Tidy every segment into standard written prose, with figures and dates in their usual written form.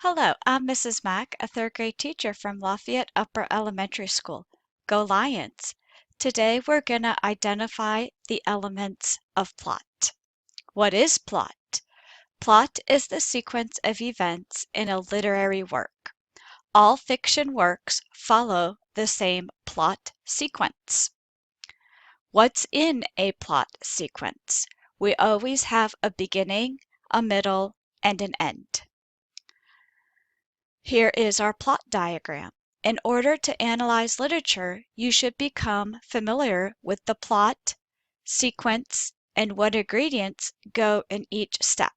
Hello, I'm Mrs. Mack, a third grade teacher from Lafayette Upper Elementary School. Go Lions! Today we're going to identify the elements of plot. What is plot? Plot is the sequence of events in a literary work. All fiction works follow the same plot sequence. What's in a plot sequence? We always have a beginning, a middle, and an end. Here is our plot diagram. In order to analyze literature, you should become familiar with the plot, sequence, and what ingredients go in each step.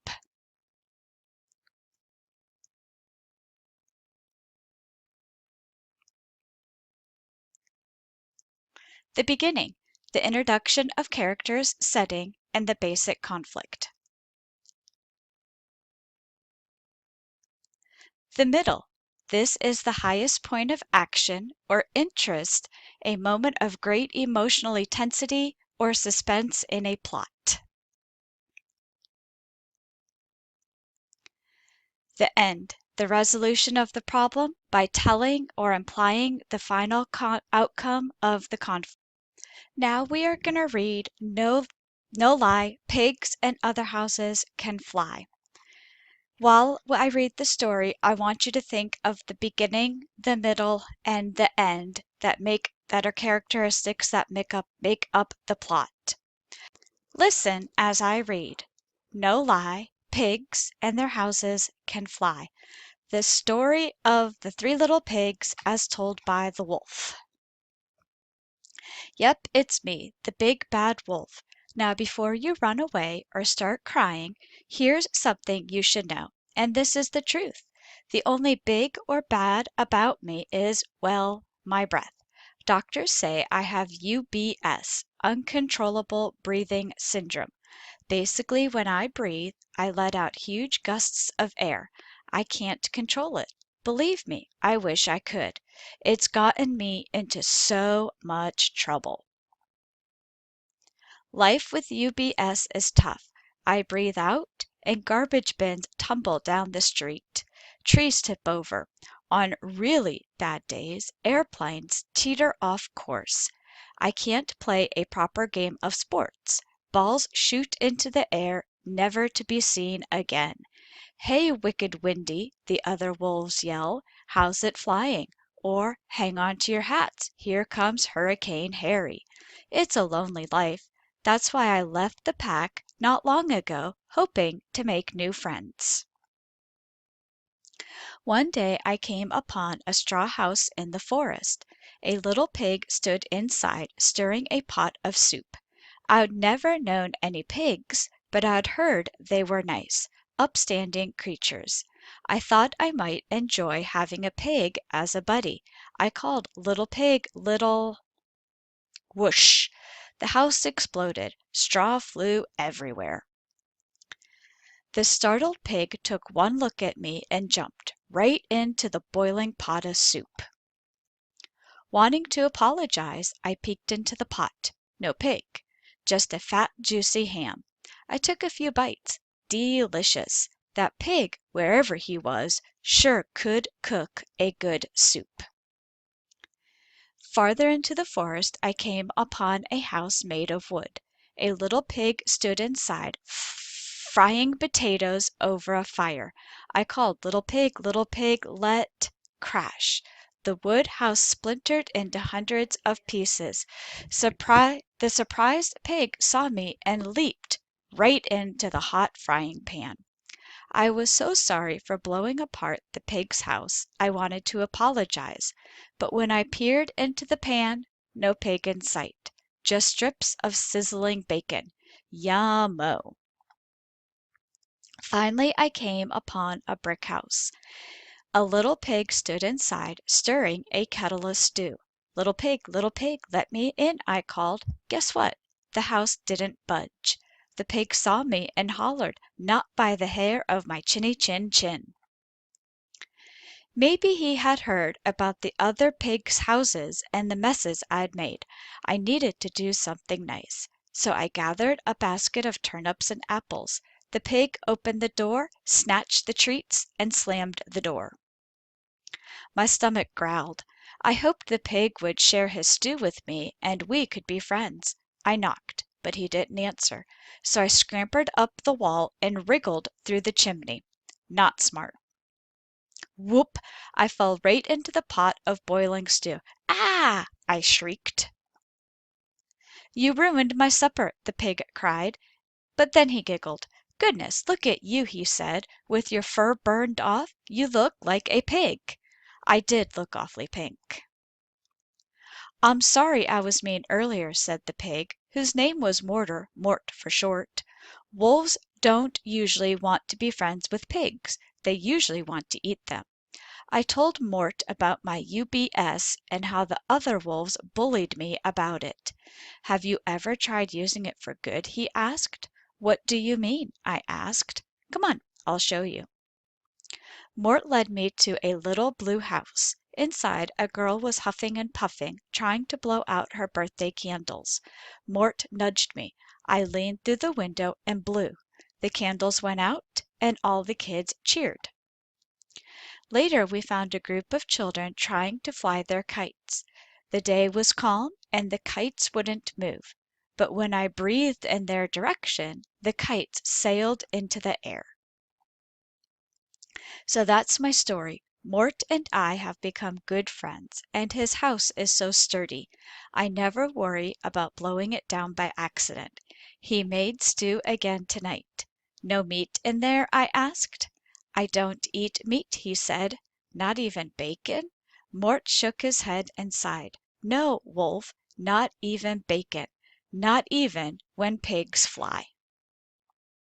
The beginning, the introduction of characters, setting, and the basic conflict. The middle, this is the highest point of action or interest, a moment of great emotional intensity or suspense in a plot. The end, the resolution of the problem by telling or implying the final outcome of the conflict. Now we are going to read No Lie, Pigs and Other Houses Can Fly. While I read the story, I want you to think of the beginning, the middle, and the end that are characteristics that make up the plot. Listen as I read. No lie, pigs and their houses can fly. The story of the three little pigs as told by the wolf. Yep, it's me, the big bad wolf. Now before you run away or start crying, here's something you should know. And this is the truth. The only big or bad about me is, well, my breath. Doctors say I have UBS, uncontrollable breathing syndrome. Basically, when I breathe, I let out huge gusts of air. I can't control it. Believe me, I wish I could. It's gotten me into so much trouble. Life with UBS is tough. I breathe out, and garbage bins tumble down the street. Trees tip over. On really bad days, airplanes teeter off course. I can't play a proper game of sports. Balls shoot into the air, never to be seen again. "Hey, wicked Windy," the other wolves yell, "how's it flying?" Or, "Hang on to your hats, here comes Hurricane Harry." It's a lonely life. That's why I left the pack not long ago, hoping to make new friends. One day I came upon a straw house in the forest. A little pig stood inside, stirring a pot of soup. I'd never known any pigs, but I'd heard they were nice, upstanding creatures. I thought I might enjoy having a pig as a buddy. I called "Little pig, little—" Whoosh! The house exploded. Straw flew everywhere. The startled pig took one look at me and jumped right into the boiling pot of soup. Wanting to apologize, I peeked into the pot. No pig, just a fat, juicy ham. I took a few bites. Delicious. That pig, wherever he was, sure could cook a good soup. Farther into the forest I came upon a house made of wood. A little pig stood inside, frying potatoes over a fire. I called, little pig, let—" Crash! The wood house splintered into hundreds of pieces. The surprised pig saw me and leaped right into the hot frying pan. I was so sorry for blowing apart the pig's house, I wanted to apologize, but when I peered into the pan, no pig in sight, just strips of sizzling bacon. Yum-mo! Finally I came upon a brick house. A little pig stood inside, stirring a kettle of stew. Little pig, let me in," I called. Guess what? The house didn't budge. The pig saw me and hollered, "Not by the hair of my chinny chin chin." Maybe he had heard about the other pigs' houses and the messes I'd made. I needed to do something nice. So I gathered a basket of turnips and apples. The pig opened the door, snatched the treats, and slammed the door. My stomach growled. I hoped the pig would share his stew with me and we could be friends. I knocked, but he didn't answer, so I scampered up the wall and wriggled through the chimney. Not smart. Whoop! I fell right into the pot of boiling stew. Ah! I shrieked. You ruined my supper, the pig cried. But then he giggled. Goodness, look at you, he said, with your fur burned off. You look like a pig. I did look awfully pink. I'm sorry I was mean earlier, said the pig, whose name was Mortar, Mort for short. Wolves don't usually want to be friends with pigs. They usually want to eat them. I told Mort about my UBS and how the other wolves bullied me about it. Have you ever tried using it for good? He asked. What do you mean? I asked. Come on, I'll show you. Mort led me to a little blue house. Inside, a girl was huffing and puffing, trying to blow out her birthday candles. Mort nudged me. I leaned through the window and blew. The candles went out, and all the kids cheered. Later we found a group of children trying to fly their kites. The day was calm and the kites wouldn't move, but when I breathed in their direction, the kites sailed into the air. So that's my story. Mort and I have become good friends, and his house is so sturdy. I never worry about blowing it down by accident. He made stew again tonight. No meat in there? I asked. I don't eat meat, he said. Not even bacon? Mort shook his head and sighed. No, Wolf, not even bacon. Not even when pigs fly.